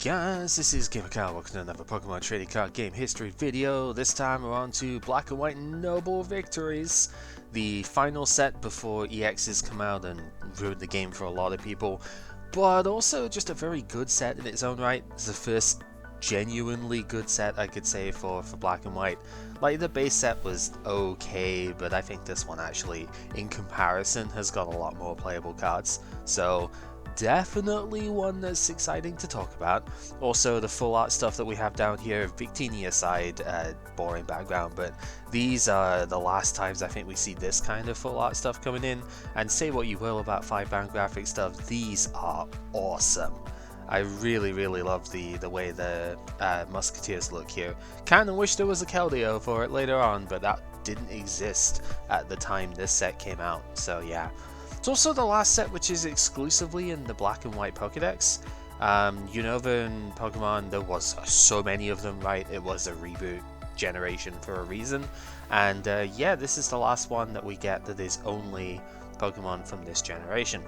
guys, this is Gamer Kyle. Welcome to another Pokemon trading card game history video. This time we're on to Black and White Noble Victories, the final set before EXs come out and ruin the game for a lot of people, but also just a very good set in its own right. It's the first genuinely good set, I could say, for Black and White. Like, the base set was okay, but I think this one actually, in comparison, has got a lot more playable cards. So definitely one that's exciting to talk about. Also, the full art stuff that we have down here, Victini aside, boring background, but these are the last times I think we see this kind of full art stuff coming in. And say what you will about 5-band graphic stuff, these are awesome. I really love the way the Muskateers look here. Kinda wish there was a Keldeo for it later on, but that didn't exist at the time this set came out, so yeah. It's also the last set which is exclusively in the Black and White Pokedex. Unova and Pokemon, there was so many of them, right? It was a reboot generation for a reason. And yeah, this is the last one that we get that is only Pokemon from this generation.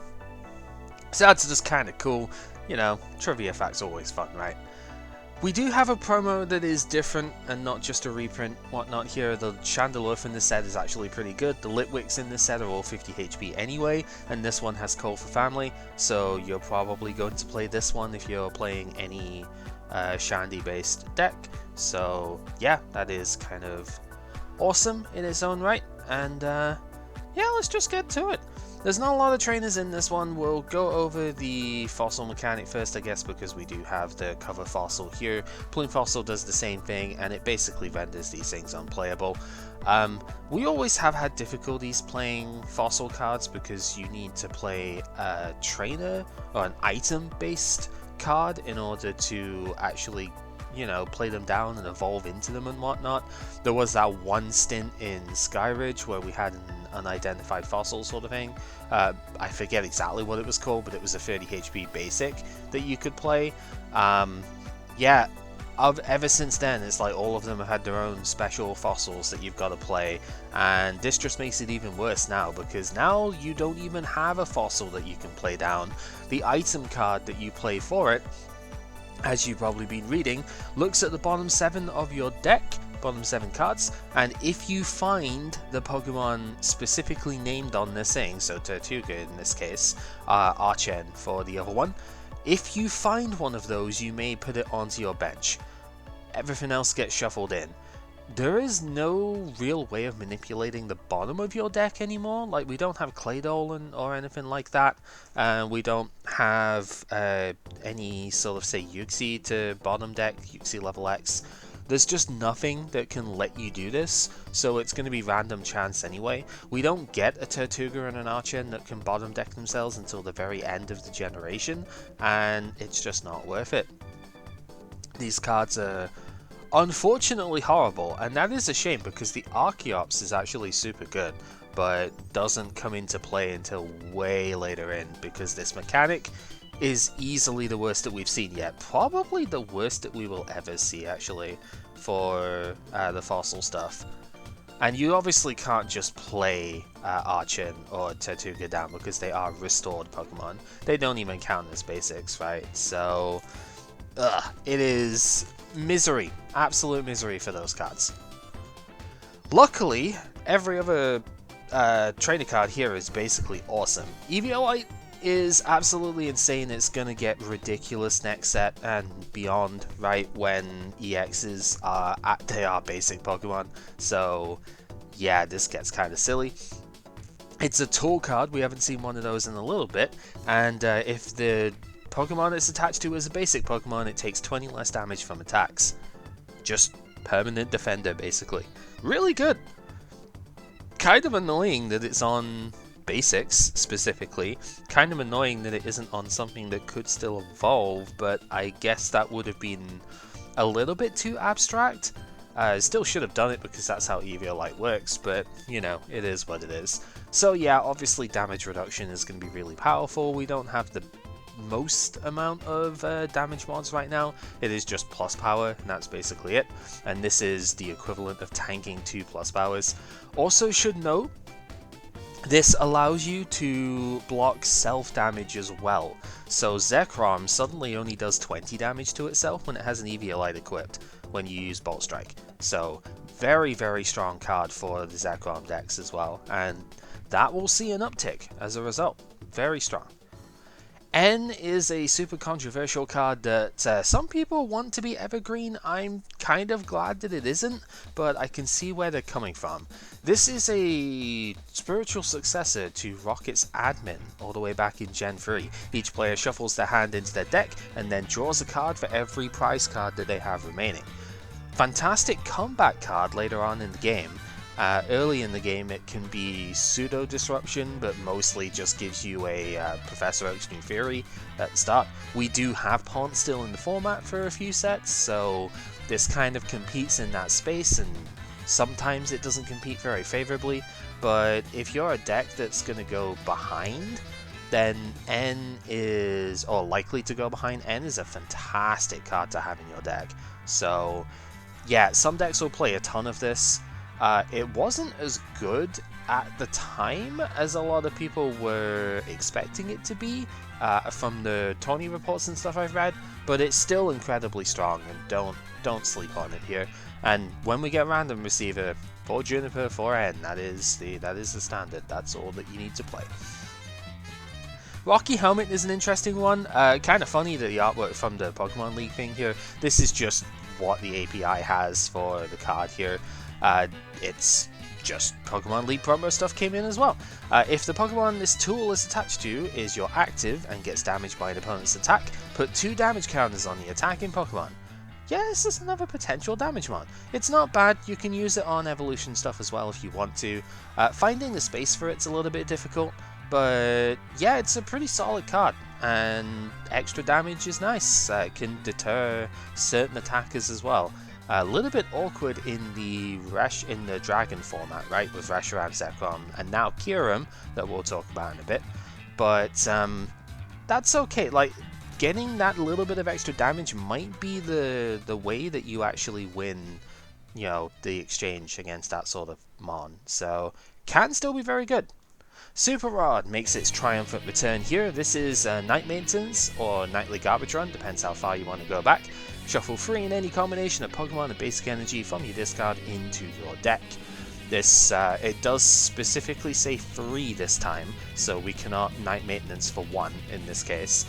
So that's just kind of cool. You know, trivia facts always fun, right? We do have a promo that is different and not just a reprint, whatnot here. The Chandelure from this set is actually pretty good. The Litwicks in this set are all 50 HP anyway, and this one has Call for Family, so you're probably going to play this one if you're playing any Shandy based deck. So yeah, that is kind of awesome in its own right, and yeah, let's just get to it. There's not a lot of trainers in this one. We'll go over the fossil mechanic first, I guess, because we do have the cover fossil here. Plume Fossil does the same thing, and it basically renders these things unplayable. We always have had difficulties playing fossil cards because you need to play a trainer or an item-based card in order to actually, you know, play them down and evolve into them and whatnot. There was that one stint in Skyridge where we had an unidentified fossil sort of thing. I forget exactly what it was called, but it was a 30 HP basic that you could play. Yeah, ever since then, it's like all of them have had their own special fossils that you've got to play, and this just makes it even worse now, because now you don't even have a fossil that you can play down. The item card that you play for it, as you've probably been reading, looks at the bottom 7 of your deck, bottom 7 cards, and if you find the Pokemon specifically named on this thing, so Tortuga in this case, Archen for the other one, if you find one of those, you may put it onto your bench. Everything else gets shuffled in. There is no real way of manipulating the bottom of your deck anymore. Like, we don't have Claydol or anything like that. We don't have any sort of, say, Uxie to bottom deck, Uxie level X. There's just nothing that can let you do this, so it's going to be random chance anyway. We don't get a Tortuga and an Archen that can bottom deck themselves until the very end of the generation, and it's just not worth it. These cards are unfortunately horrible, and that is a shame because the Archeops is actually super good, but doesn't come into play until way later in, because this mechanic is easily the worst that we've seen yet. Probably the worst that we will ever see, actually, for the fossil stuff. And you obviously can't just play Archen or Tortuga down because they are restored Pokemon. They don't even count as basics, right? So, it is misery. Absolute misery for those cards. Luckily, every other trainer card here is basically awesome. Eviolite is absolutely insane. It's going to get ridiculous next set and beyond, right, when EXs they are basic Pokemon. So yeah, this gets kind of silly. It's a tool card. We haven't seen one of those in a little bit, and if the Pokemon it's attached to is a basic Pokemon, it takes 20 less damage from attacks. Just permanent defender, basically. Really good. Kind of annoying that it's on basics specifically. Kind of annoying that it isn't on something that could still evolve, but I guess that would have been a little bit too abstract. Still should have done it because that's how Eviolite works, but you know, it is what it is. So yeah, obviously damage reduction is going to be really powerful. We don't have the most amount of damage mods right now. It is just plus power, and that's basically it. And this is the equivalent of tanking 2 plus powers. Also should note, This allows you to block self-damage as well. So Zekrom suddenly only does 20 damage to itself when it has an Eviolite equipped when you use Bolt Strike. So very, very strong card for the Zekrom decks as well, and that will see an uptick as a result. Very strong. N is a super controversial card that some people want to be evergreen. I'm kind of glad that it isn't, but I can see where they're coming from. This is a spiritual successor to Rocket's Admin all the way back in Gen 3. Each player shuffles their hand into their deck and then draws a card for every prize card that they have remaining. Fantastic comeback card later on in the game. Early in the game it can be pseudo disruption, but mostly just gives you a Professor Oak's New Theory at the start. We do have Pawns still in the format for a few sets, so this kind of competes in that space, and sometimes it doesn't compete very favorably, but if you're a deck that's going to go behind, then N is, or likely to go behind, N is a fantastic card to have in your deck. So yeah, some decks will play a ton of this. It wasn't as good at the time as a lot of people were expecting it to be from the tourney reports and stuff I've read, but it's still incredibly strong, and don't sleep on it here. And when we get Random Receiver, 4 Juniper, 4 N, that is the standard. That's all that you need to play. Rocky Helmet is an interesting one. Kind of funny that the artwork from the Pokemon League thing here. This is just what the API has for the card here. It's just Pokemon League promo stuff came in as well. If the Pokemon this tool is attached to is your active and gets damaged by an opponent's attack, put 2 damage counters on the attacking Pokemon. Yeah, this is another potential damage mod. It's not bad, you can use it on evolution stuff as well if you want to. Finding the space for it's a little bit difficult, but yeah, it's a pretty solid card, and extra damage is nice. It can deter certain attackers as well. A little bit awkward in the Dragon format, right, with Reshiram, Zekrom, and now Kyurem, that we'll talk about in a bit. But that's okay. Like, getting that little bit of extra damage might be the way that you actually win, you know, the exchange against that sort of mon. So can still be very good. Super Rod makes its triumphant return here. This is Night Maintenance or Nightly Garbage Run, depends how far you want to go back. Shuffle 3 in any combination of Pokemon and basic energy from your discard into your deck. This it does specifically say 3 this time, so we cannot Night Maintenance for 1 in this case.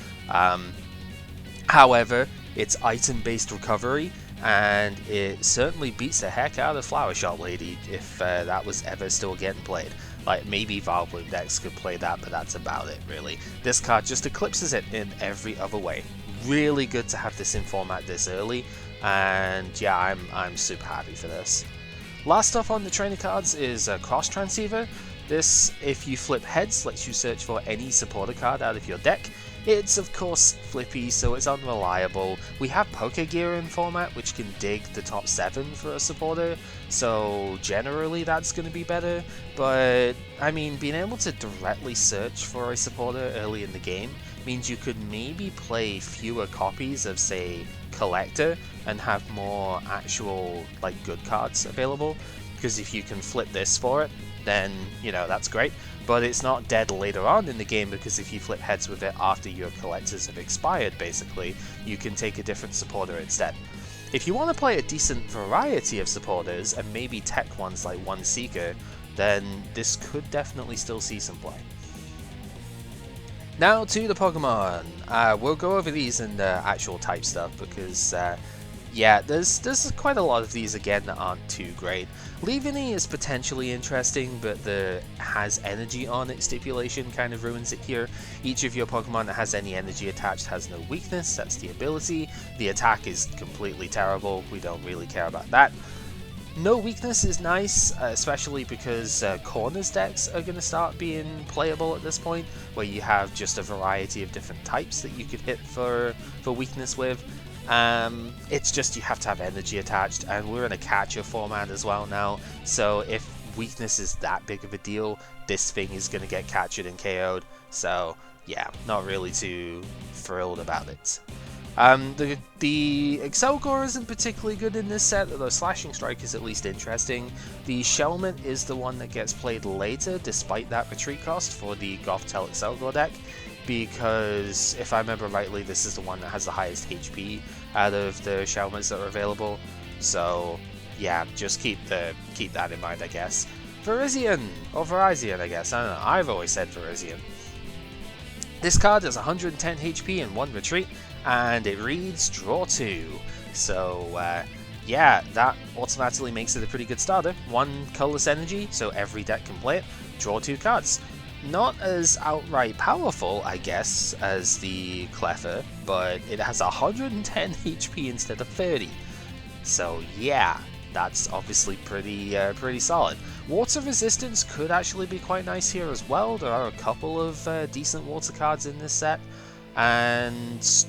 However, it's item-based recovery, and it certainly beats the heck out of Flower Shop Lady if that was ever still getting played. Like, maybe Vileplume decks could play that, but that's about it, really. This card just eclipses it in every other way. Really good to have this in format this early, and yeah, I'm super happy for this. Last up on the trainer cards is Cross Transceiver. This, if you flip heads, lets you search for any supporter card out of your deck. It's of course flippy, so it's unreliable. We have Pokegear in format, which can dig the top 7 for a supporter, so generally that's going to be better, but I mean, being able to directly search for a supporter early in the game means you could maybe play fewer copies of, say, Collector and have more actual, like, good cards available, because if you can flip this for it, then, you know, that's great. But it's not dead later on in the game, because if you flip heads with it after your collectors have expired, basically, you can take a different supporter instead. If you want to play a decent variety of supporters, and maybe tech ones like One Seeker, then this could definitely still see some play. Now to the Pokemon. We'll go over these in the actual type stuff, because yeah, there's quite a lot of these again that aren't too great. Leaveney is potentially interesting, but the has energy on it stipulation kind of ruins it here. Each of your Pokemon that has any energy attached has no weakness, that's the ability. The attack is completely terrible, we don't really care about that. No weakness is nice, especially because Corners decks are going to start being playable at this point, where you have just a variety of different types that you could hit for weakness with. It's just you have to have energy attached, and we're in a catcher format as well now, so if weakness is that big of a deal, this thing is going to get captured and KO'd, so yeah, not really too thrilled about it. The Excelgor isn't particularly good in this set, although Slashing Strike is at least interesting. The Shelmet is the one that gets played later, despite that retreat cost for the Gothtel Excelgor deck, because if I remember rightly, this is the one that has the highest HP out of the Shelmets that are available. So yeah, just keep that in mind, I guess. Virizion, or Virizion, I guess. I don't know. I've always said Virizion. This card has 110 HP and 1 retreat, and it reads Draw 2. So, yeah, that automatically makes it a pretty good starter. 1 colorless energy, so every deck can play it. Draw 2 cards. Not as outright powerful, I guess, as the Cleffer, but it has 110 HP instead of 30. So, yeah, that's obviously pretty solid. Water resistance could actually be quite nice here as well. There are a couple of decent water cards in this set, and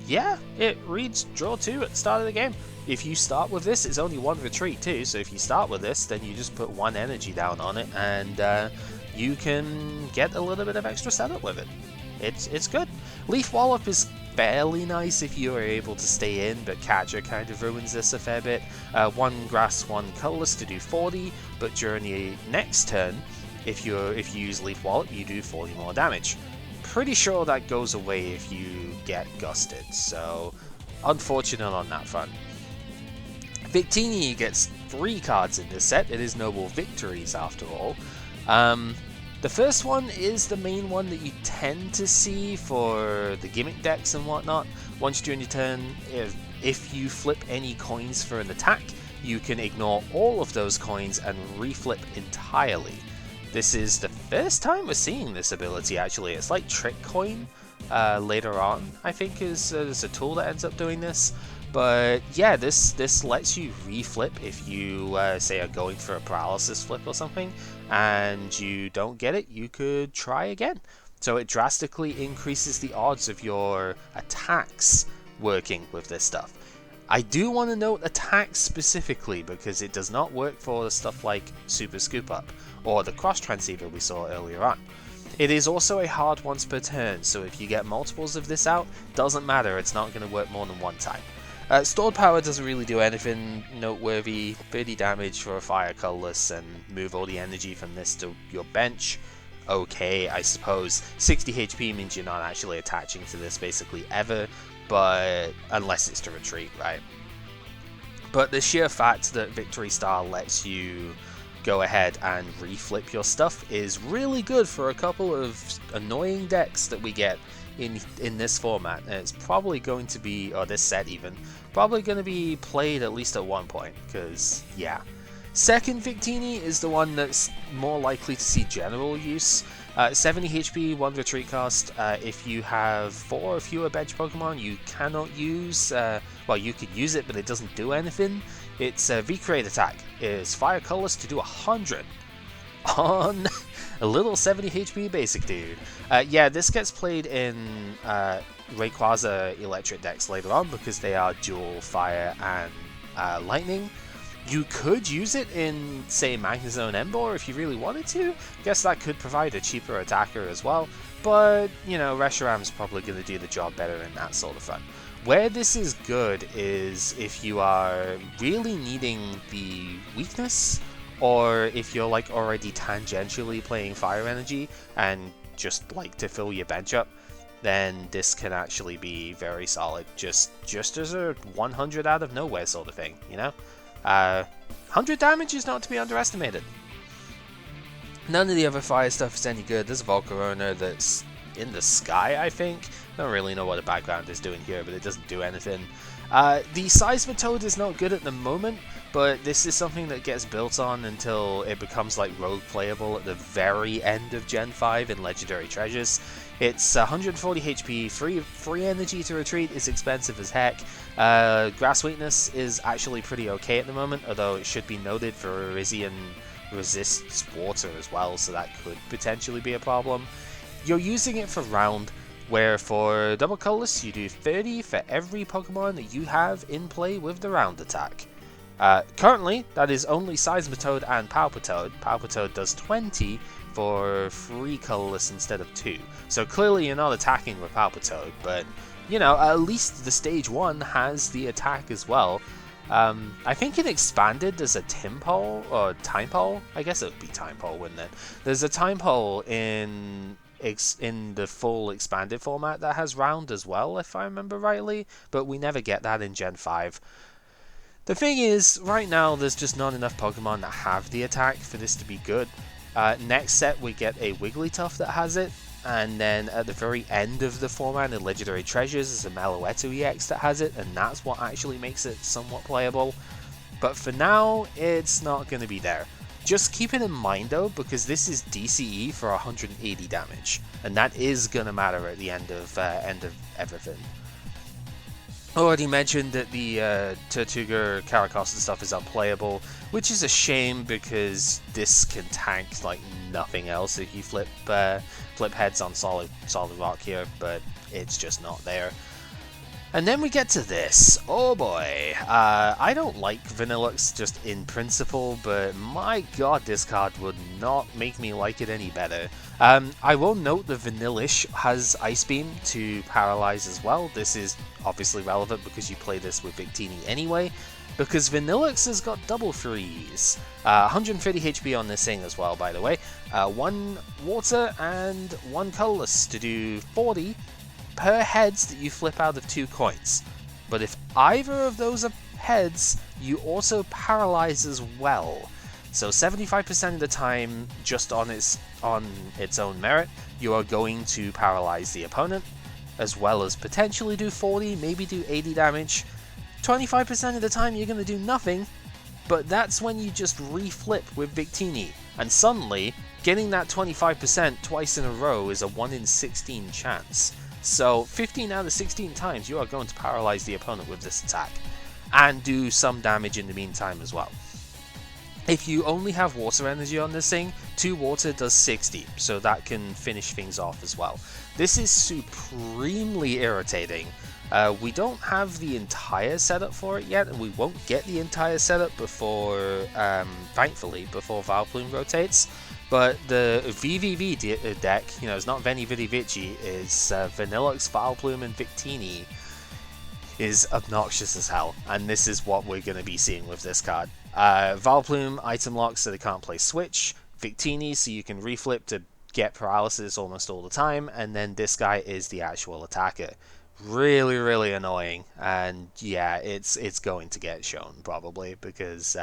yeah, it reads Draw 2 at the start of the game. If you start with this, it's only 1 retreat too, so if you start with this, then you just put 1 energy down on it, and you can get a little bit of extra setup with it. It's good. Leaf Wallop is fairly nice if you are able to stay in, but Catcher kind of ruins this a fair bit. 1 grass, 1 colorless to do 40, but during the next turn, if you use Leaf Wallop, you do 40 more damage. Pretty sure that goes away if you get gusted, so unfortunate on that front. Victini gets 3 cards in this set. It is Noble Victories after all. The first one is the main one that you tend to see for the gimmick decks and whatnot. Once during your turn, if you flip any coins for an attack, you can ignore all of those coins and reflip entirely. This is the first time we're seeing this ability actually. It's like Trick Coin later on, I think, is a tool that ends up doing this. But yeah, this lets you reflip if you say are going for a paralysis flip or something, and you don't get it, you could try again. So it drastically increases the odds of your attacks working with this stuff. I do want to note attacks specifically, because it does not work for stuff like Super Scoop Up or the Cross Transceiver we saw earlier on. It is also a hard once per turn, so if you get multiples of this out, doesn't matter, it's not going to work more than 1 time. Stored Power doesn't really do anything noteworthy. 30 damage for a fire colorless and move all the energy from this to your bench. Okay, I suppose. 60 HP means you're not actually attaching to this basically ever, but unless it's to retreat, right? But the sheer fact that Victory Star lets you go ahead and reflip your stuff is really good for a couple of annoying decks that we get in this format, and it's probably going to be, or this set even, probably going to be played at least at one point, because yeah. Second Victini is the one that's more likely to see general use. 70 HP, 1 retreat cost. If you have 4 or fewer bench Pokemon, you cannot use, well, you could use it, but it doesn't do anything. It's a V-Create attack. It's fire colorless to do 100 on a little 70 HP basic dude. Yeah, this gets played in Rayquaza Eelektrik decks later on, because they are dual fire and lightning. You could use it in, say, Magnezone Emboar if you really wanted to. Guess that could provide a cheaper attacker as well, but, you know, Reshiram's probably going to do the job better in that sort of front. Where this is good is if you are really needing the weakness, or if you're like already tangentially playing fire energy and just like to fill your bench up, then this can actually be very solid, just as a 100 out of nowhere sort of thing, you know? 100 damage is not to be underestimated. None of the other fire stuff is any good. There's a Volcarona that's in the sky, I think. Don't really know what the background is doing here, but it doesn't do anything. The Seismitoad is not good at the moment, but this is something that gets built on until it becomes like rogue playable at the very end of Gen 5 in Legendary Treasures. It's 140 HP, free energy to retreat is expensive as heck. Grass Weakness is actually pretty okay at the moment, although it should be noted for Virizion resists water as well, so that could potentially be a problem. You're using it for round, where for double colorless you do 30 for every Pokemon that you have in play with the round attack. Currently, that is only Seismitoad and Palpitoad. Palpitoad does 20 for 3 colorless instead of 2. So clearly you're not attacking with Palpitoad, but you know, at least the stage 1 has the attack as well. I think it expanded as a time pole, or time pole? I guess it would be time pole, wouldn't it? There's a time pole in the full expanded format that has round as well, if I remember rightly, but we never get that in Gen 5. The thing is, right now there's just not enough Pokemon that have the attack for this to be good. Next set we get a Wigglytuff that has it, and then at the very end of the format in Legendary Treasures is a Meloetta EX that has it, and that's what actually makes it somewhat playable. But for now, it's not going to be there. Just keep it in mind though, because this is DCE for 180 damage, and that is going to matter at the end of everything. Already mentioned that the Tortuga Caracos and stuff is unplayable, which is a shame because this can tank like nothing else if you flip heads on solid rock here, but it's just not there. And then we get to this. Oh boy, I don't like Vanniluxe just in principle, but my god, this card would not make me like it any better. I will note that Vanillish has Ice Beam to paralyze as well. This is obviously relevant because you play this with Victini anyway, because Vanniluxe has got double freeze. 130 HP on this thing as well, by the way. 1 water and 1 colorless to do 40 per heads that you flip out of 2 coins. But if either of those are heads, you also paralyze as well. So 75% of the time, just on its own merit, you are going to paralyze the opponent, as well as potentially do 40, maybe do 80 damage. 25% of the time you're going to do nothing, but that's when you just reflip with Victini, and suddenly, getting that 25% twice in a row is a 1 in 16 chance. So 15 out of 16 times you are going to paralyze the opponent with this attack, and do some damage in the meantime as well. If you only have water energy on this thing, 2 water does 60, so that can finish things off as well. This is supremely irritating. We don't have the entire setup for it yet, and we won't get the entire setup before, thankfully, before Vileplume rotates. But the VVV deck, you know, it's not Veni Vidi Vici, is Vanniluxe, Vileplume, and Victini, is obnoxious as hell, and this is what we're going to be seeing with this card. Vileplume, item lock so they can't play Switch, Victini so you can reflip to get paralysis almost all the time, and then this guy is the actual attacker. Really, really annoying, and yeah, it's going to get shown probably, because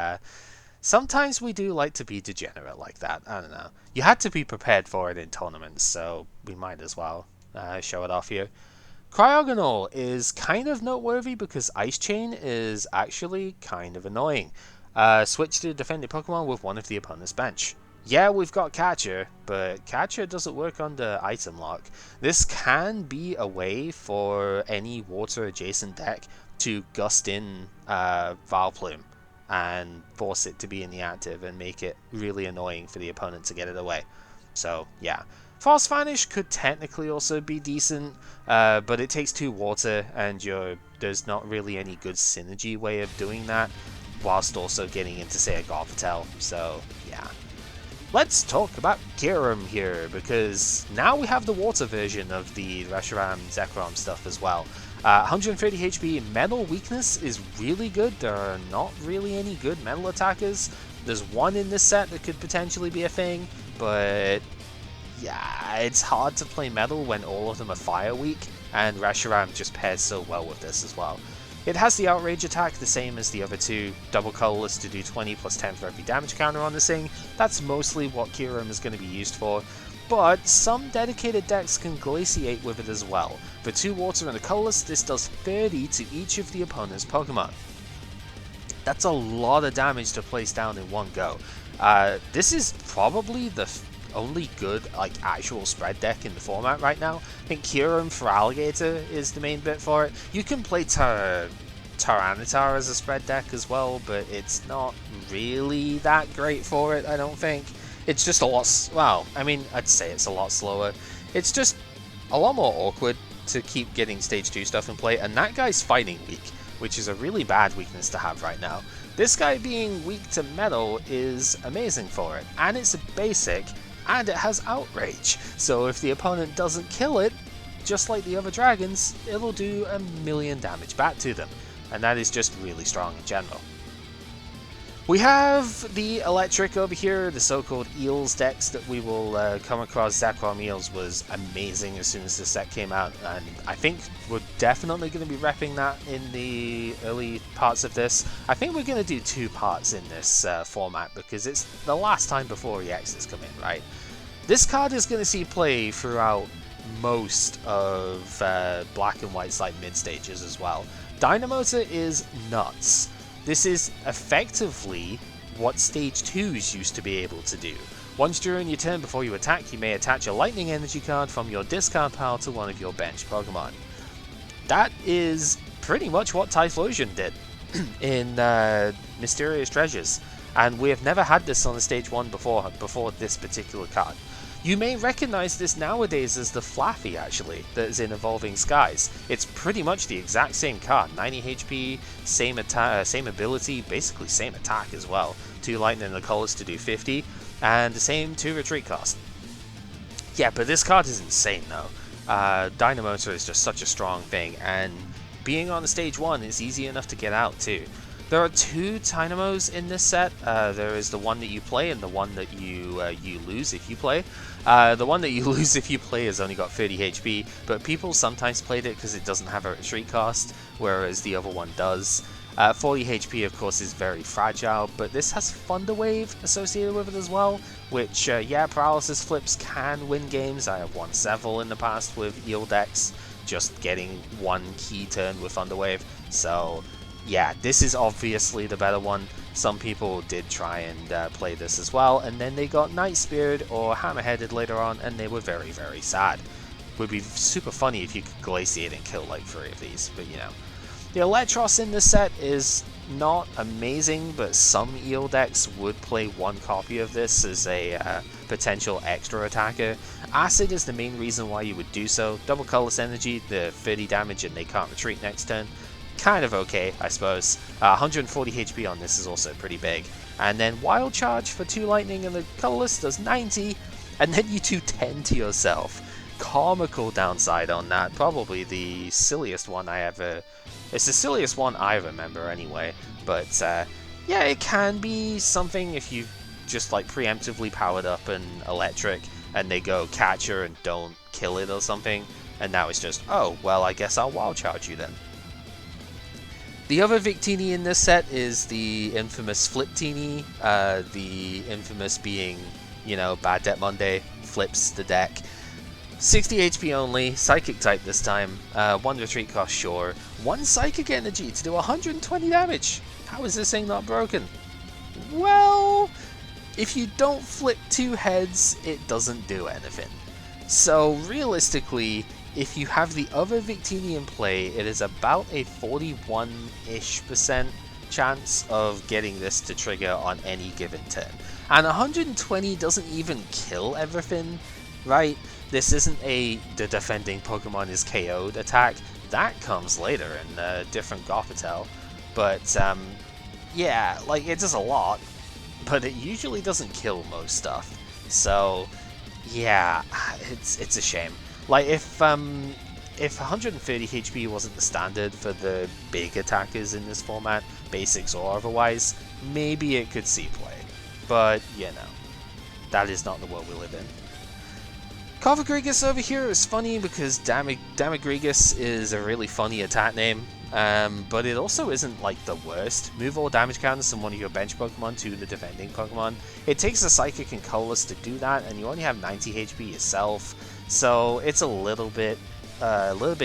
sometimes we do like to be degenerate like that. I don't know. You had to be prepared for it in tournaments, so we might as well show it off here. Cryogonal is kind of noteworthy because Ice Chain is actually kind of annoying. Switch to defending Pokemon with one of the opponent's bench. Yeah, we've got Catcher, but Catcher doesn't work under item lock. This can be a way for any water adjacent deck to gust in Vileplume and force it to be in the active and make it really annoying for the opponent to get it away. So yeah, Fast Vanish could technically also be decent, but it takes 2 water and there's not really any good synergy way of doing that, whilst also getting into, say, a Gothitelle. So yeah. Let's talk about Kyurem here, because now we have the water version of the Reshiram Zekrom stuff as well. 130 HP metal weakness is really good. There are not really any good metal attackers. There's one in this set that could potentially be a thing, but yeah, it's hard to play metal when all of them are fire weak, and Reshiram just pairs so well with this as well. It has the Outrage attack, the same as the other 2, double colorless to do 20 plus 10 for every damage counter on this thing. That's mostly what Kyurem is going to be used for, but some dedicated decks can glaciate with it as well. For 2 water and a colorless, this does 30 to each of the opponent's Pokemon. That's a lot of damage to place down in one go. This is probably the only good actual spread deck in the format right now. I think Kyurem for Alligator is the main bit for it. You can play Tyranitar as a spread deck as well, but it's not really that great for it, I don't think. It's just a lot, well, I mean, I'd say it's a lot slower. It's just a lot more awkward to keep getting stage 2 stuff in play, and that guy's fighting weak, which is a really bad weakness to have right now. This guy being weak to metal is amazing for it, and it's a basic, and it has Outrage, so if the opponent doesn't kill it, just like the other dragons, it'll do 1,000,000 damage back to them, and that is just really strong in general. We have the Eelektrik over here, the so-called Eels decks that we will come across. Zekrom Eels was amazing as soon as the set came out, and I think we're definitely going to be repping that in the early parts of this. I think we're going to do 2 parts in this format, because it's the last time before EXs come in, right? This card is going to see play throughout most of Black and White's like mid-stages as well. Dynamotor is nuts. This is effectively what Stage 2s used to be able to do. Once during your turn before you attack, you may attach a Lightning Energy card from your discard pile to one of your bench Pokemon. That is pretty much what Typhlosion did in Mysterious Treasures, and we have never had this on the Stage 1 before this particular card. You may recognize this nowadays as the Flaffy, actually, that is in Evolving Skies. It's pretty much the exact same card, 90 HP, same attack, same ability, basically same attack as well. 2 lightning and the colors to do 50, and the same 2 retreat cost. Yeah, but this card is insane though. Dynamotor is just such a strong thing, and being on the Stage 1 is easy enough to get out too. There are 2 Dynamos in this set. There is the one that you play and the one that you lose if you play. The one that you lose if you play has only got 30 HP, but people sometimes played it because it doesn't have a retreat cost, whereas the other one does. 40 HP of course is very fragile, but this has Thunder Wave associated with it as well, which, yeah, Paralysis Flips can win games. I have won several in the past with Eel decks, just getting 1 key turn with Thunder Wave, so yeah, this is obviously the better one. Some people did try and play this as well, and then they got Night Speared or Hammerheaded later on, and they were very, very sad. Would be super funny if you could Glaciate and kill like 3 of these, but you know. The Eelektross in this set is not amazing, but some Eel decks would play 1 copy of this as a potential extra attacker. Acid is the main reason why you would do so. Double Colorless Energy, the 30 damage and they can't retreat next turn. Kind of okay, I suppose. 140 HP on this is also pretty big. And then Wild Charge for 2 lightning and the colorless does 90, and then you do 10 to yourself. Comical downside on that, probably the silliest one I ever... It's the silliest one I remember anyway, but yeah, it can be something if you just like preemptively powered up an Eelektrik and they go Catcher and don't kill it or something, and now it's just, oh, well, I guess I'll Wild Charge you then. The other Victini in this set is the infamous Fliptini, the infamous being, you know, Bad Debt Monday, flips the deck. 60 HP only, Psychic type this time, 1 retreat cost sure, 1 Psychic Energy to do 120 damage. How is this thing not broken? Well, if you don't flip 2 heads, it doesn't do anything. So realistically, if you have the other Victini in play, it is about a 41-ish% chance of getting this to trigger on any given turn. And 120 doesn't even kill everything, right? This isn't the defending Pokemon is KO'd attack. That comes later in a different Gothitelle. But, yeah, like, it does a lot, but it usually doesn't kill most stuff. So, yeah, it's a shame. Like, if 130 HP wasn't the standard for the big attackers in this format, basics or otherwise, maybe it could see play. But, you know, that is not the world we live in. Cofagrigus over here is funny because Damagrigus is a really funny attack name, but it also isn't like the worst. Move all damage counters from one of your bench Pokemon to the defending Pokemon. It takes a Psychic and Colorless to do that, and you only have 90 HP yourself, so it's a little bit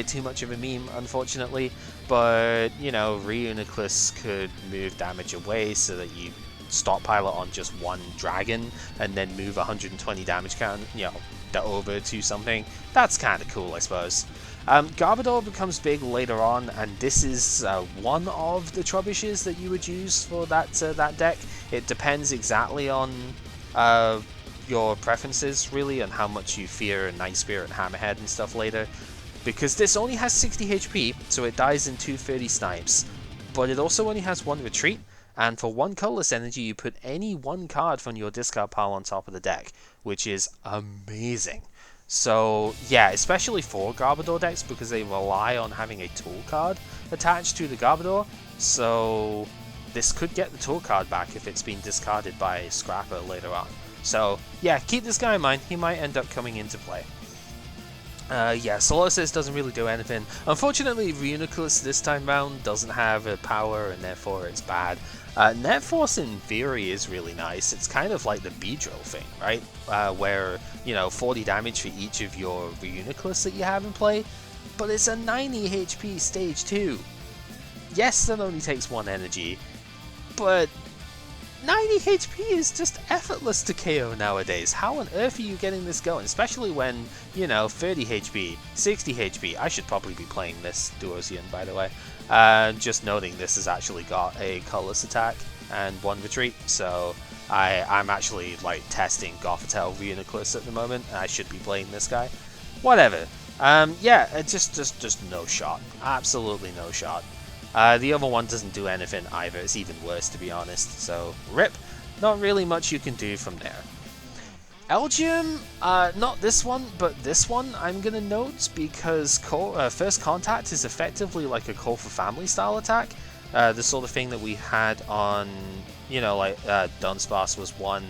too much of a meme, unfortunately. But you know, Reuniclus could move damage away so that you stockpile it on just 1 dragon, and then move 120 damage count, you know, over to something. That's kind of cool, I suppose. Garbodor becomes big later on, and this is one of the Trubbishes that you would use for that deck. It depends exactly on your preferences, really, and how much you fear Night Spear and Hammerhead and stuff later. Because this only has 60 HP, so it dies in 230 snipes, but it also only has 1 retreat, and for 1 colorless energy you put any 1 card from your discard pile on top of the deck, which is amazing. So yeah, especially for Garbodor decks because they rely on having a tool card attached to the Garbodor. So this could get the tool card back if it's been discarded by a Scrapper later on. So yeah, keep this guy in mind. He might end up coming into play. Yeah, Solosis doesn't really do anything. Unfortunately, Vanniluxe this time round doesn't have a power, and therefore it's bad. Net Force in theory is really nice. It's kind of like the Beedrill thing, right? Where, you know, 40 damage for each of your Vanniluxe that you have in play, but it's a 90 HP stage 2. Yes, that only takes 1 energy, but 90 HP is just effortless to KO nowadays. How on earth are you getting this going? Especially when, you know, 30 HP, 60 HP. I should probably be playing this Duosian, by the way. Just noting this has actually got a colorless attack and 1 retreat, so I'm actually like testing Gothitelle Vanniluxe at the moment, and I should be playing this guy. Whatever. Yeah, just no shot. Absolutely no shot. The other one doesn't do anything either, it's even worse to be honest, so rip. Not really much you can do from there. Elgium, not this one, but this one I'm gonna note because First Contact is effectively like a Call for Family style attack. The sort of thing that we had on, you know, like Dunsparce was one,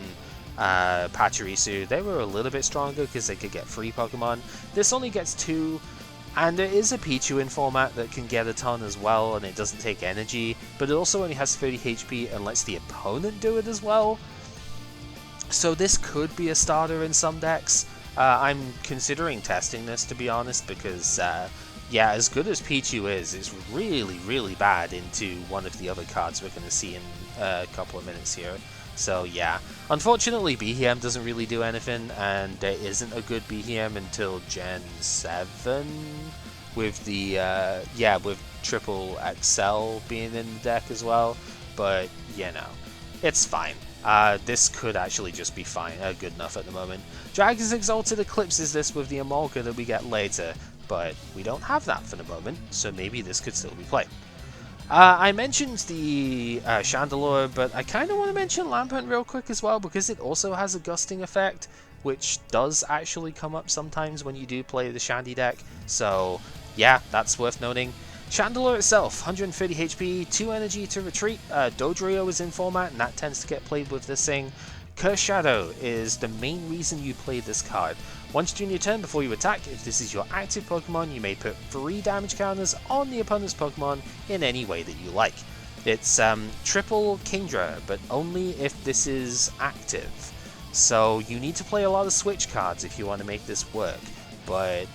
Pachirisu, they were a little bit stronger because they could get 3 Pokemon. This only gets 2. And there is a Pichu in format that can get a ton as well, and it doesn't take energy, but it also only has 30 HP and lets the opponent do it as well. So this could be a starter in some decks. I'm considering testing this, to be honest, because yeah, as good as Pichu is, it's really, really bad into one of the other cards we're going to see in a couple of minutes here. So yeah, unfortunately Behem doesn't really do anything, and there isn't a good Behem until Gen 7, with the yeah, with Triple XL being in the deck as well. But you know, it's fine. This could actually just be fine, good enough at the moment. Dragon's Exalted eclipses this with the Emolga that we get later, but we don't have that for the moment, so maybe this could still be played. I mentioned the Chandelure, but I kind of want to mention Lampent real quick as well, because it also has a gusting effect, which does actually come up sometimes when you do play the Shandy deck, so yeah, that's worth noting. Chandelure itself, 130 HP, 2 energy to retreat. Dodrio is in format, and that tends to get played with this thing. Curse Shadow is the main reason you play this card. Once during your turn before you attack, if this is your active Pokemon, you may put 3 damage counters on the opponent's Pokemon in any way that you like. It's triple Kingdra, but only if this is active. So you need to play a lot of switch cards if you want to make this work, but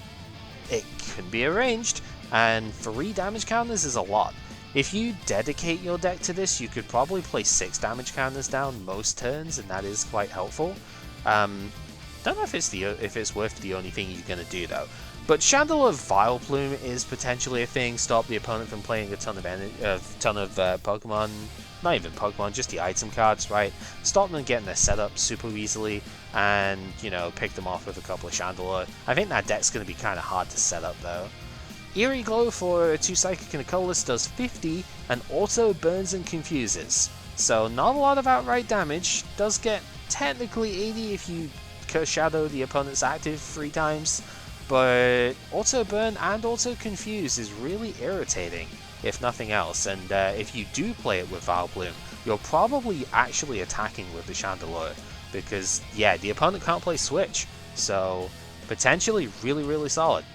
it can be arranged, and 3 damage counters is a lot. If you dedicate your deck to this, you could probably play 6 damage counters down most turns, and that is quite helpful. Don't know if it's worth the only thing you're gonna do though. But Chandelure Vileplume is potentially a thing. Stop the opponent from playing a ton of Pokemon, not even Pokemon, just the item cards, right? Stop them getting their setup super easily, and you know, pick them off with a couple of Chandelure. I think that deck's gonna be kind of hard to set up though. Eerie Glow for 2 Psychic and a Colorless does 50 and auto burns and confuses. So not a lot of outright damage. Does get technically 80 if you Curse Shadow the opponent's active 3 times, but auto burn and auto confuse is really irritating, if nothing else. And if you do play it with Vileplume, you're probably actually attacking with the Chandelure, because yeah, the opponent can't play Switch, so potentially really solid.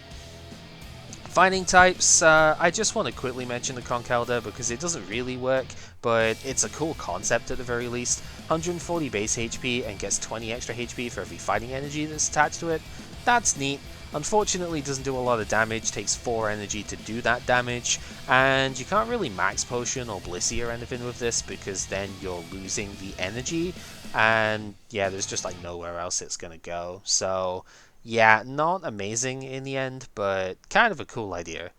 Fighting types, I just want to quickly mention the Conkeldurr because it doesn't really work, but it's a cool concept at the very least. 140 base HP and gets 20 extra HP for every fighting energy that's attached to it. That's neat. Unfortunately, doesn't do a lot of damage, takes 4 energy to do that damage, and you can't really max potion or blissey or anything with this because then you're losing the energy, and yeah, there's just like nowhere else it's gonna go. So yeah, not amazing in the end, but kind of a cool idea.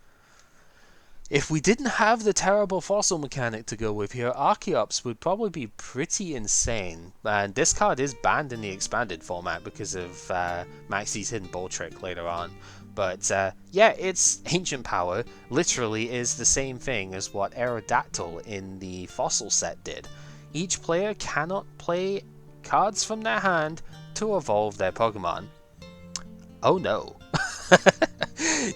If we didn't have the terrible fossil mechanic to go with here, Archeops would probably be pretty insane. And this card is banned in the expanded format because of Maxie's Hidden Ball Trick later on. But yeah, its ancient power literally is the same thing as what Aerodactyl in the fossil set did. Each player cannot play cards from their hand to evolve their Pokemon. Oh no.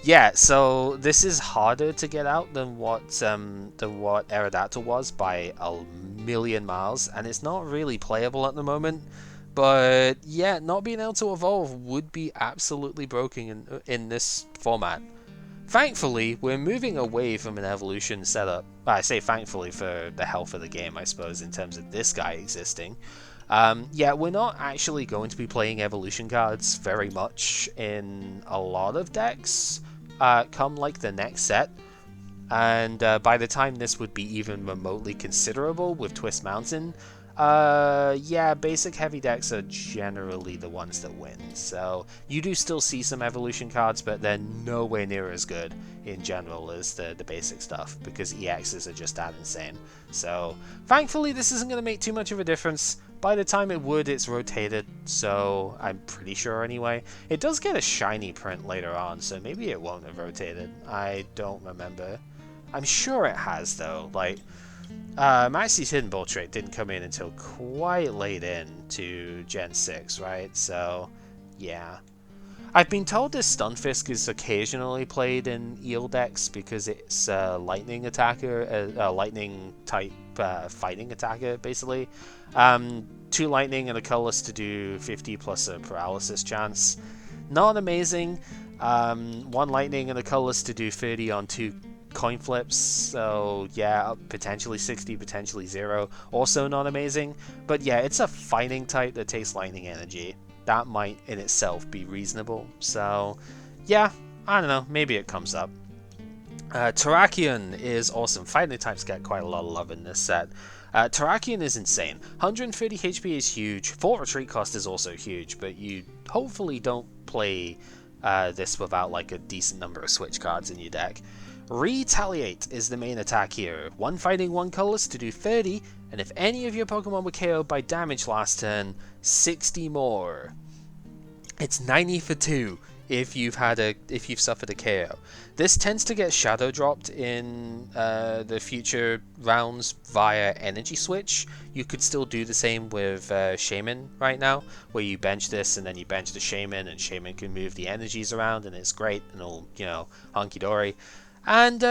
Yeah, so this is harder to get out than what Aerodactyl was by a million miles, and it's not really playable at the moment. But yeah, not being able to evolve would be absolutely broken in this format. Thankfully, we're moving away from an evolution setup. I say thankfully for the health of the game, I suppose, in terms of this guy existing. Yeah, we're not actually going to be playing evolution cards very much in a lot of decks come like the next set. And by the time this would be even remotely considerable with Twist Mountain, yeah, basic heavy decks are generally the ones that win. So you do still see some evolution cards, but they're nowhere near as good in general as the basic stuff, because EXs are just that insane. So thankfully this isn't going to make too much of a difference. By the time it would, it's rotated, so I'm pretty sure anyway. It does get a shiny print later on, so maybe it won't have rotated. I don't remember. I'm sure it has though. Like, Maxie's Hidden Ball trait didn't come in until quite late into Gen 6, right? So, yeah. I've been told this Stunfisk is occasionally played in Eel decks because it's a lightning attacker, a lightning type fighting attacker, basically. 2 lightning and a colorless to do 50 plus a paralysis chance. Not amazing. 1 lightning and a colorless to do 30 on 2 coin flips, so yeah, potentially 60, potentially 0. Also not amazing, but yeah, it's a fighting type that takes lightning energy. That might in itself be reasonable, so yeah, I don't know, maybe it comes up. Terrakion is awesome. Fighting types get quite a lot of love in this set. Terrakion is insane. 130 HP is huge. Fort Retreat cost is also huge, but you hopefully don't play this without like a decent number of switch cards in your deck. Retaliate is the main attack here. 1 fighting, 1 colorless to do 30, and if any of your Pokemon were KO'd by damage last turn, 60 more. It's 90 for 2 if you've suffered a KO. This tends to get shadow dropped in the future rounds via energy switch. You could still do the same with Shaman right now, where you bench this and then you bench the Shaman, and Shaman can move the energies around, and it's great and all, you know, hunky dory. And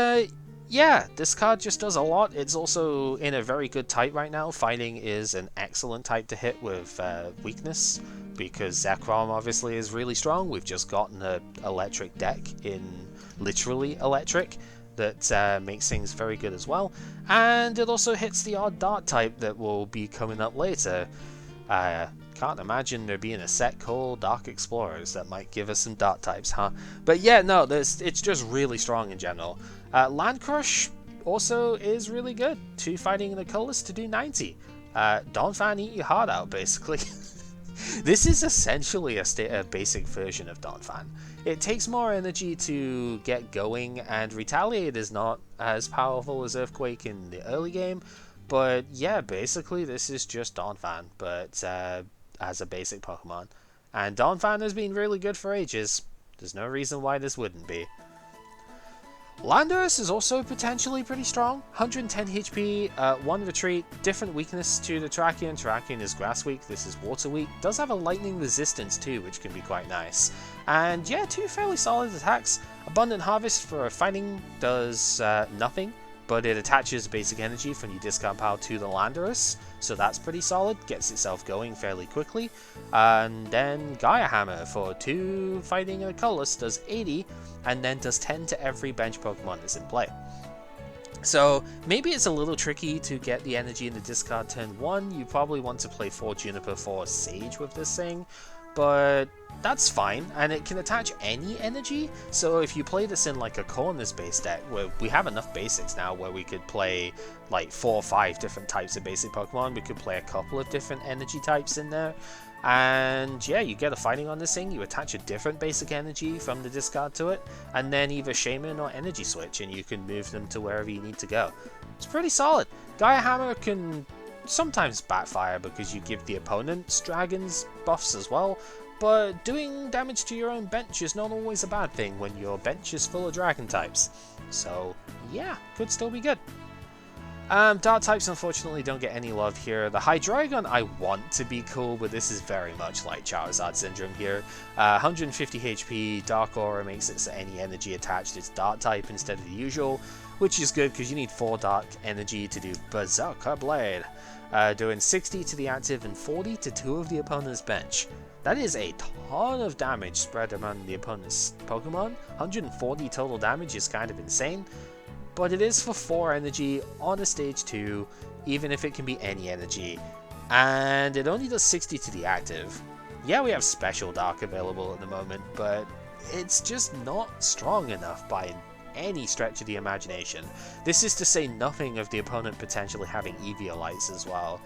yeah, this card just does a lot. It's also in a very good type right now. Fighting is an excellent type to hit with weakness, because Zekrom obviously is really strong. We've just gotten an electric deck in literally electric that makes things very good as well. And it also hits the odd dart type that will be coming up later. Can't imagine there being a set called Dark Explorers that might give us some dart types, huh? But yeah, no, it's just really strong in general. Land Crush also is really good. 2 fighting and a colorless to do 90. Donphan eat your heart out, basically. This is essentially a basic version of Donphan. It takes more energy to get going, and Retaliate is not as powerful as Earthquake in the early game. But yeah, basically this is just Donphan, but as a basic Pokemon. And Donphan has been really good for ages. There's no reason why this wouldn't be. Landorus is also potentially pretty strong. 110 HP, 1 retreat, different weakness to the Terrakion. Terrakion is grass weak, this is water weak. Does have a lightning resistance too, which can be quite nice. And yeah, 2 fairly solid attacks. Abundant Harvest for fighting does nothing, but it attaches basic energy from your discard pile to the Landorus, so that's pretty solid, gets itself going fairly quickly. And then Gaia Hammer for 2 fighting and a colorless does 80, and then does 10 to every bench Pokemon that's in play. So maybe it's a little tricky to get the energy in the discard turn 1, you probably want to play 4 Juniper, 4 Sage with this thing, but that's fine, and it can attach any energy. So if you play this in like a corners based deck, where we have enough basics now where we could play like 4 or 5 different types of basic Pokemon, we could play a couple of different energy types in there, and yeah, you get a fighting on this thing, you attach a different basic energy from the discard to it, and then either Shaman or Energy Switch, and you can move them to wherever you need to go. It's pretty solid. Gaia Hammer can sometimes backfire because you give the opponent's dragons buffs as well, but doing damage to your own bench is not always a bad thing when your bench is full of dragon types. So yeah, could still be good. Dark types unfortunately don't get any love here. The Hydreigon I want to be cool, but this is very much like Charizard Syndrome here. 150 HP, Dark Aura makes it so any energy attached is Dark type instead of the usual, which is good because you need 4 Dark energy to do Berserker Blade. Doing 60 to the active and 40 to 2 of the opponent's bench. That is a ton of damage spread among the opponent's Pokemon. 140 total damage is kind of insane. But it is for 4 energy on a stage 2, even if it can be any energy, and it only does 60 to the active. Yeah, we have Special Dark available at the moment, but it's just not strong enough by any stretch of the imagination. This is to say nothing of the opponent potentially having Eviolites as well,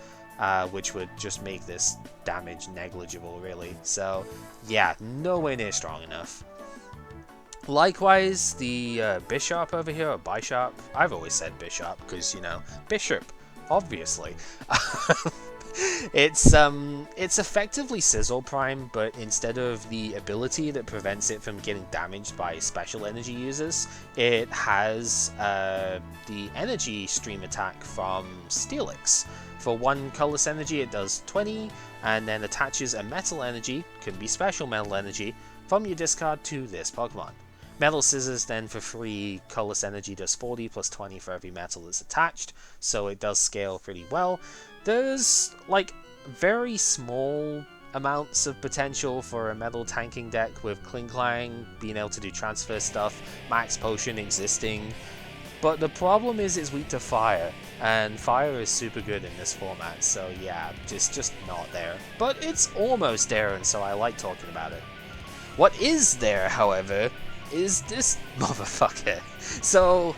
which would just make this damage negligible, really. So, yeah, nowhere near strong enough. Likewise, the Bishop over here, or Bishop, I've always said Bishop, because, you know, Bishop, obviously. It's effectively Sizzle Prime, but instead of the ability that prevents it from getting damaged by special energy users, it has the energy stream attack from Steelix. For 1 colorless energy it does 20, and then attaches a metal energy, could be special metal energy, from your discard to this Pokemon. Metal Scissors then for free colorless energy does 40 plus 20 for every metal that's attached, so it does scale pretty well. There's like very small amounts of potential for a metal tanking deck with Klinklang being able to do transfer stuff, Max Potion existing, but the problem is it's weak to fire, and fire is super good in this format, so yeah, just not there. But it's almost there, and so I like talking about it. What is there, however, is this motherfucker. So,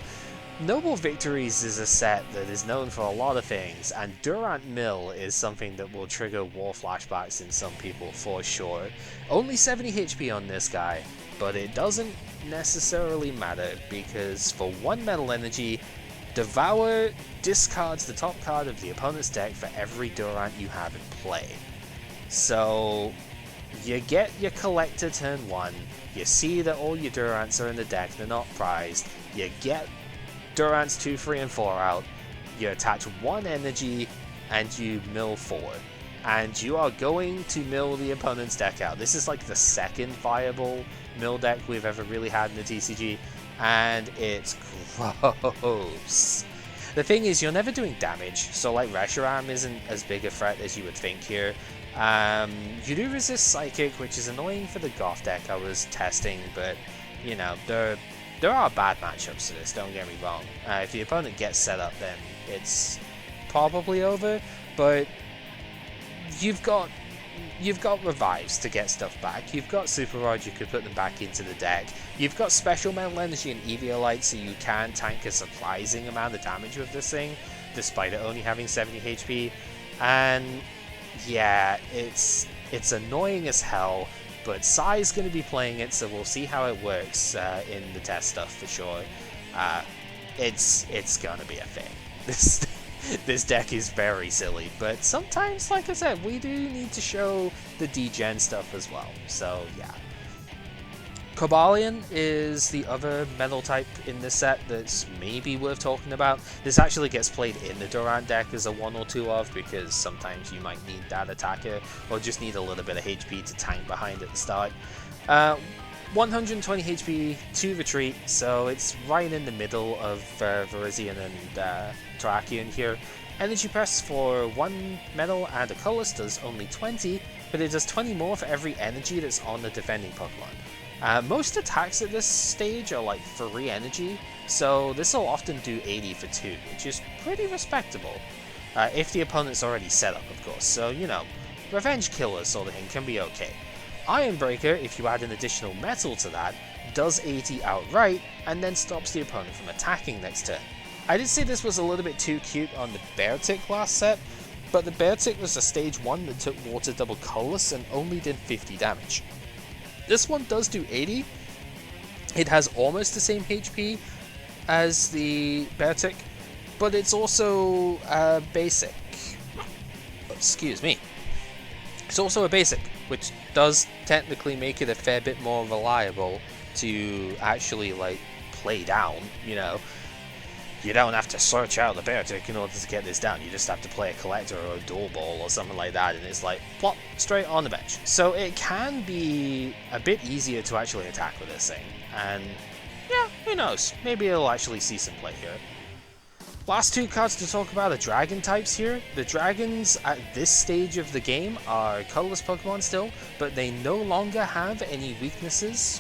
Noble Victories is a set that is known for a lot of things, and Durant Mill is something that will trigger war flashbacks in some people for sure. Only 70 HP on this guy, but it doesn't necessarily matter, because for 1 metal energy, Devour discards the top card of the opponent's deck for every Durant you have in play. So, you get your Collector turn 1, you see that all your Durants are in the deck, they're not prized, you get Durants 2, 3, and 4 out, you attach 1 energy, and you mill 4. And you are going to mill the opponent's deck out. This is like the second viable mill deck we've ever really had in the TCG, and it's gross. The thing is, you're never doing damage, so like Reshiram isn't as big a threat as you would think here. You do resist Psychic, which is annoying for the Goth deck I was testing, but, you know, there are bad matchups to this, don't get me wrong. If the opponent gets set up, then it's probably over, but you've got Revives to get stuff back, you've got Super Rod, you could put them back into the deck, you've got Special Metal Energy and Eviolite, so you can tank a surprising amount of damage with this thing, despite it only having 70 HP, and yeah, it's annoying as hell, but Sai's going to be playing it, so we'll see how it works in the test stuff for sure. It's going to be a thing. This deck is very silly, but sometimes, like I said, we do need to show the degen stuff as well, so yeah. Cobalion is the other metal type in this set that's maybe worth talking about. This actually gets played in the Durant deck as a 1 or 2 of, because sometimes you might need that attacker, or just need a little bit of HP to tank behind at the start. 120 HP to retreat, so it's right in the middle of Virizion and Terrakion here. Energy Press for 1 metal and a colorless does only 20, but it does 20 more for every energy that's on the defending Pokemon. Most attacks at this stage are like 3 energy, so this will often do 80 for 2, which is pretty respectable. If the opponent's already set up, of course, so, you know, Revenge Killer sort of thing can be okay. Iron Breaker, if you add an additional metal to that, does 80 outright, and then stops the opponent from attacking next turn. I did say this was a little bit too cute on the Beartic last set, but the Beartic was a stage 1 that took Water Double Colorless and only did 50 damage. This one does do 80. It has almost the same HP as the Beartic, but it's also basic. Excuse me. It's also a basic, which does technically make it a fair bit more reliable to actually, like, play down, you know. you don't have to search out the bear tick in order to get this down. You just have to play a collector or a dual ball or something like that, and it's like, plop, straight on the bench. So it can be a bit easier to actually attack with this thing, and yeah, who knows, maybe it'll actually see some play here. Last two cards to talk about are dragon types here. The dragons at this stage of the game are colorless Pokemon still, but they no longer have any weaknesses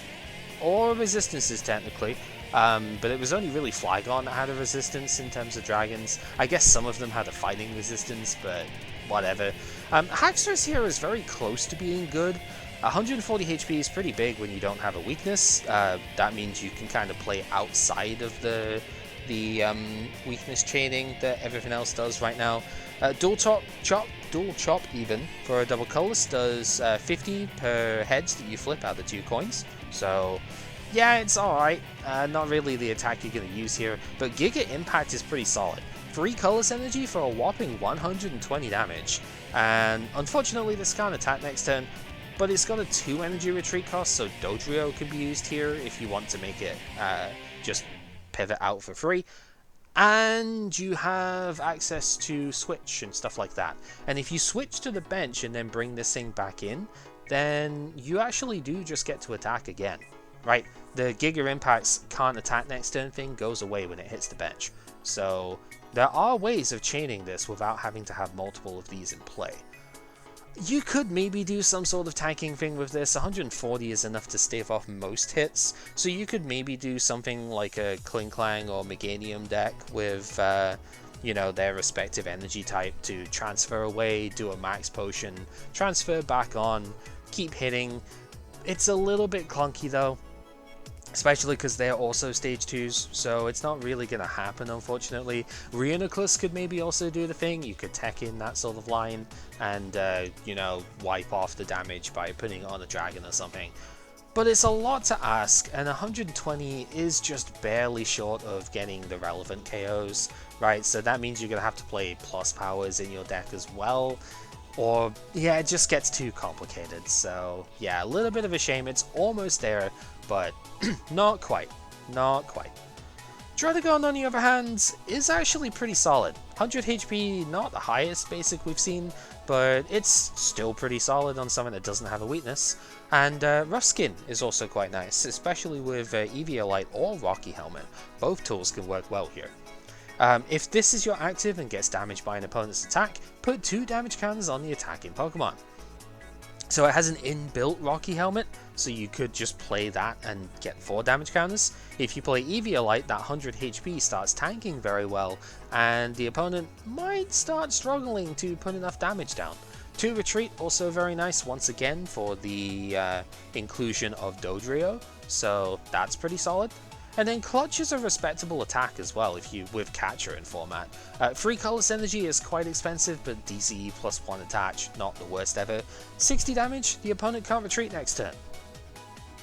or resistances technically. But it was only really Flygon that had a resistance in terms of dragons. I guess some of them had a fighting resistance, but whatever. Haxorus here is very close to being good. 140 HP is pretty big when you don't have a weakness. That means you can kind of play outside of the weakness chaining that everything else does right now. Dual chop even for a double colorless does 50 per heads that you flip out the 2 coins. So yeah, it's alright. Not really the attack you're going to use here, but Giga Impact is pretty solid. 3 colorless energy for a whopping 120 damage. And unfortunately this can't attack next turn, but it's got a 2 energy retreat cost, so Dodrio can be used here if you want to make it just pivot out for free. And you have access to switch and stuff like that. And if you switch to the bench and then bring this thing back in, then you actually do just get to attack again. Right, the Giga Impact's can't attack next turn thing goes away when it hits the bench. So there are ways of chaining this without having to have multiple of these in play. You could maybe do some sort of tanking thing with this. 140 is enough to stave off most hits, so you could maybe do something like a Klinklang or Meganium deck with you know, their respective energy type to transfer away, do a max potion, transfer back on, keep hitting. It's a little bit clunky though, especially because they're also stage 2s, so it's not really going to happen, unfortunately. Reuniclus could maybe also do the thing. You could tech in that sort of line and, you know, wipe off the damage by putting on a dragon or something. But it's a lot to ask, and 120 is just barely short of getting the relevant KOs, right? So that means you're going to have to play plus powers in your deck as well. Or, yeah, it just gets too complicated. So, yeah, a little bit of a shame. It's almost there, but not quite. Not quite. Druddigon, on the other hand, is actually pretty solid. 100 HP, not the highest basic we've seen, but it's still pretty solid on something that doesn't have a weakness. And Rough Skin is also quite nice, especially with Eviolite or Rocky Helmet. Both tools can work well here. If this is your active and gets damaged by an opponent's attack, put 2 damage counters on the attacking Pokemon. So it has an inbuilt Rocky Helmet, so you could just play that and get 4 damage counters. If you play Eviolite, that 100 HP starts tanking very well, and the opponent might start struggling to put enough damage down. 2 retreat, also very nice once again for the inclusion of Dodrio, so that's pretty solid. And then Clutch is a respectable attack as well if you with Catcher in format. 3 colorless energy is quite expensive, but DCE plus 1 attach, not the worst ever. 60 damage, the opponent can't retreat next turn.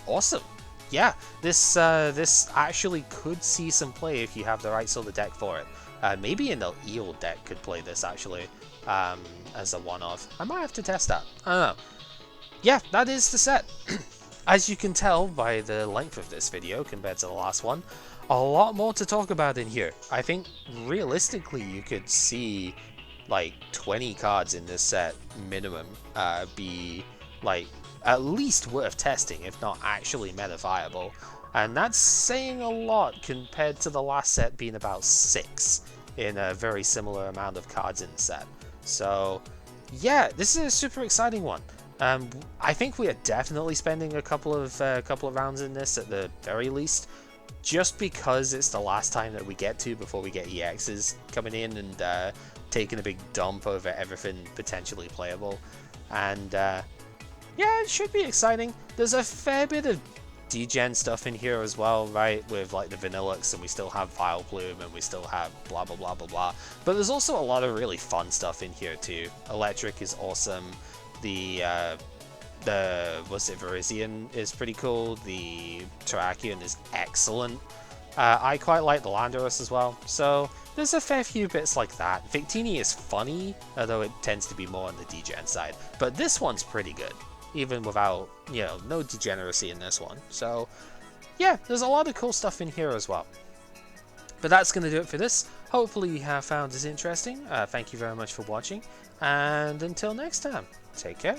Awesome. Yeah, this actually could see some play if you have the right sort of deck for it. Maybe an Eel deck could play this actually as a one-off. I might have to test that. I don't know. Yeah, that is the set. As you can tell by the length of this video compared to the last one, a lot more to talk about in here. I think realistically you could see like 20 cards in this set minimum be like at least worth testing, if not actually meta viable. And that's saying a lot compared to the last set being about 6 in a very similar amount of cards in the set. So yeah, this is a super exciting one. I think we are definitely spending a couple of rounds in this at the very least, just because it's the last time that we get to before we get EXs coming in and taking a big dump over everything potentially playable. And yeah, it should be exciting. There's a fair bit of degen stuff in here as well, right, with like the Vanniluxe, and we still have Vileplume, and we still have blah blah blah blah blah. But there's also a lot of really fun stuff in here too. Eelektrik is awesome. The Virizion is pretty cool. The Terrakion is excellent. I quite like the Landorus as well. So there's a fair few bits like that. Victini is funny, although it tends to be more on the degen side. But this one's pretty good, even without, you know, no degeneracy in this one. So yeah, there's a lot of cool stuff in here as well. But that's going to do it for this. Hopefully you have found this interesting. Thank you very much for watching, and until next time, take care.